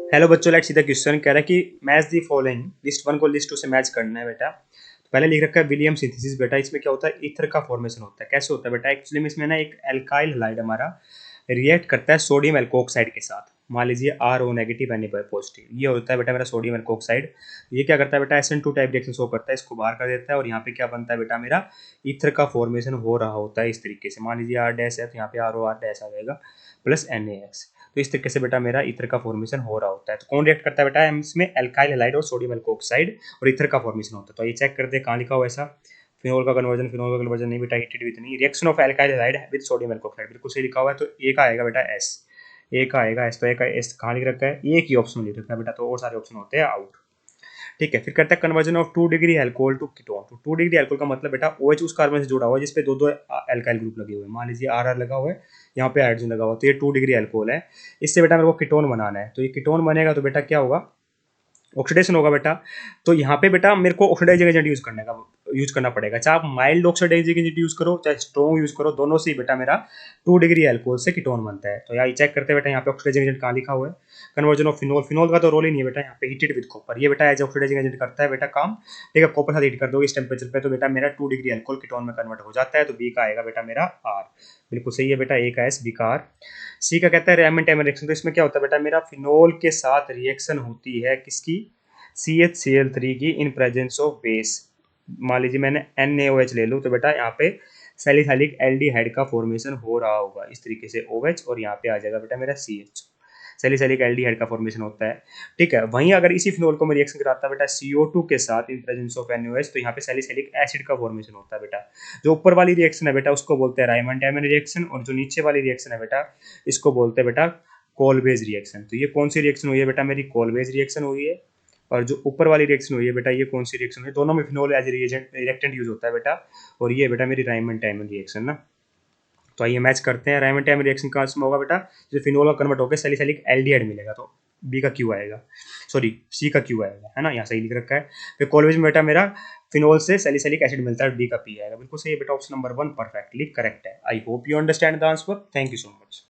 Hello बच्चों, let's see the question. कह रहा है कि match the following, list one को लिस्ट टू से मैच करना है बेटा। तो पहले लिख रखा है विलियम सिंथेसिस। बेटा इसमें क्या होता है, ईथर का फॉर्मेशन होता है। कैसे होता है बेटा, एक्चुअली में इसमें ना एक एल्काइल हैलाइड हमारा रिएक्ट करता है सोडियम एल्कोक्साइड के साथ। मान लीजिए R O negative and positive, ये होता है बेटा मेरा सोडियम एल्कोक्साइड। ये क्या करता है बेटा, SN2 टाइप रिएक्शन शो करता है, इसको बाहर कर देता है और यहाँ पे क्या बनता है बेटा, मेरा ईथर का फॉर्मेशन हो रहा होता है इस तरीके से। मान लीजिए आर डैश है तो यहाँ पे आर ओ आर डैश आ जाएगा प्लस NaX। तो इस तरीके से बेटा मेरा ईथर का फॉर्मेशन हो रहा होता है। तो कौन रिएक्ट करता है बेटा, इसमें एल्काइल हैलाइड और सोडियम एल्कोक्साइड और ईथर का फॉर्मेशन होता है। तो ये चेक करते हैं कहाँ लिखा हुआ ऐसा, फिनोल का कन्वर्जन नहीं बेटा, हीटेड विद नहीं, reaction of alkyl halide with sodium alkoxide, बिल्कुल सही लिखा हुआ है। तो ए का आएगा बेटा एस, ए का आएगा एस। तो ए का एस कहाँ लिख रखा है, एक ही ऑप्शन लिख रखा है बेटा, तो और सारे ऑप्शन होते हैं आउट। ठीक है, फिर करता है conversion of 2 degree alcohol to ketone. तो 2 डिग्री एल्कोहल का मतलब बेटा OH उस कार्बन से जुड़ा हुआ है जिसपे दो दो एल्काइल ग्रुप लगे हुए हैं। मान लीजिए आर लगा हुआ है, यहाँ पे हाइड्रोजन लगा हुआ है, तो ये 2 डिग्री एल्कोहल है। इससे बेटा मेरे को कीटोन बनाना है। तो ये कीटोन बनेगा तो बेटा क्या होगा, ऑक्सीडेशन होगा बेटा। तो यहाँ पे बेटा मेरे को ऑक्सीडाइजिंग एजेंट यूज करना पड़ेगा। चाहे आप माइल्ड ऑक्सीडाइजिंग एजेंट यूज करो चाहे स्ट्रॉन्ग यूज करो, दोनों से ही बेटा मेरा 2 डिग्री एल्कोहल से कीटोन बनता है। तो यहाँ चेक करते हैं बेटा, यहाँ पे ऑक्सीडाइजिंग एजेंट कहाँ लिखा हुआ है, कन्वर्जन ऑफ फिनोल। फिनोल का तो रोल ही नहीं है बेटा, यहाँ पे हीटेड विद कॉपर, ये बेटा एज ऑक्सीडाइजिंग एजेंट करता है बेटा काम। ठीक है, कॉपर साथ हीट कर दो इस टेम्परेचर पे तो बेटा मेरा 2 डिग्री एल्कोहल कीटोन में कन्वर्ट हो जाता है। तो बी का आएगा बेटा मेरा आर, बिल्कुल सही है बेटा, ए का एस, बी का आर। सी का कहता है रैमन-टैमन रिएक्शन। तो इसमें क्या होता है बेटा, मेरा फिनोल के साथ रिएक्शन होती है किसकी, CHCl3 की इन प्रेजेंस ऑफ बेस। मान लीजिए मैंने NaOH ले लूँ तो बेटा यहाँ पे सैलिसाइलिक एल्डिहाइड का फॉर्मेशन हो रहा होगा इस तरीके से OH, और यहाँ पे आ जाएगा बेटा मेरा CH, सैलिसाइलिक एल्डिहाइड का फॉर्मेशन होता है। ठीक है, वहीं अगर इसी फिनोल को मैं रिएक्शन कराता बेटा CO2 के साथ इन प्रेजेंस ऑफ NaOH, तो यहाँ पे सैलिसाइलिक एसिड का फॉर्मेशन होता है बेटा। जो ऊपर वाली रिएक्शन है बेटा उसको बोलते हैं रायमंड-टैमन रिएक्शन, और जो नीचे वाली रिएक्शन है बेटा इसको बोलते हैं बेटा कोलबेज रिएक्शन। तो ये कौन सी रिएक्शन हुई है बेटा, मेरी कोलबेज रिएक्शन हुई है। और जो ऊपर वाली रिएक्शन हुई है बेटा, ये कौन सी रिएक्शन हुई है, दोनों में phenol as reagent reactant use होता है बेटा। और ये बेटा मेरी रायमंड-टैमन रिएक्शन ना। तो आइए मैच करते हैं, रायमंड-टैमन रिएक्शन कहाँ से होगा बेटा, जो फिनोल का कन्वर्ट होकर सैलिसाइलिक एल्डिहाइड मिलेगा, तो बी का क्यू आएगा, सॉरी सी का क्यू आएगा, है ना, यहाँ सही लिख रखा है। फिर कोलवेज में बेटा मेरा फिनोल से सैलिसाइलिक एसिड मिलता है, बी का पी आएगा, बिल्कुल सही है बेटा, ऑप्शन नंबर 1 परफेक्टली करेक्ट है। I hope you understand the answer. Thank you so much.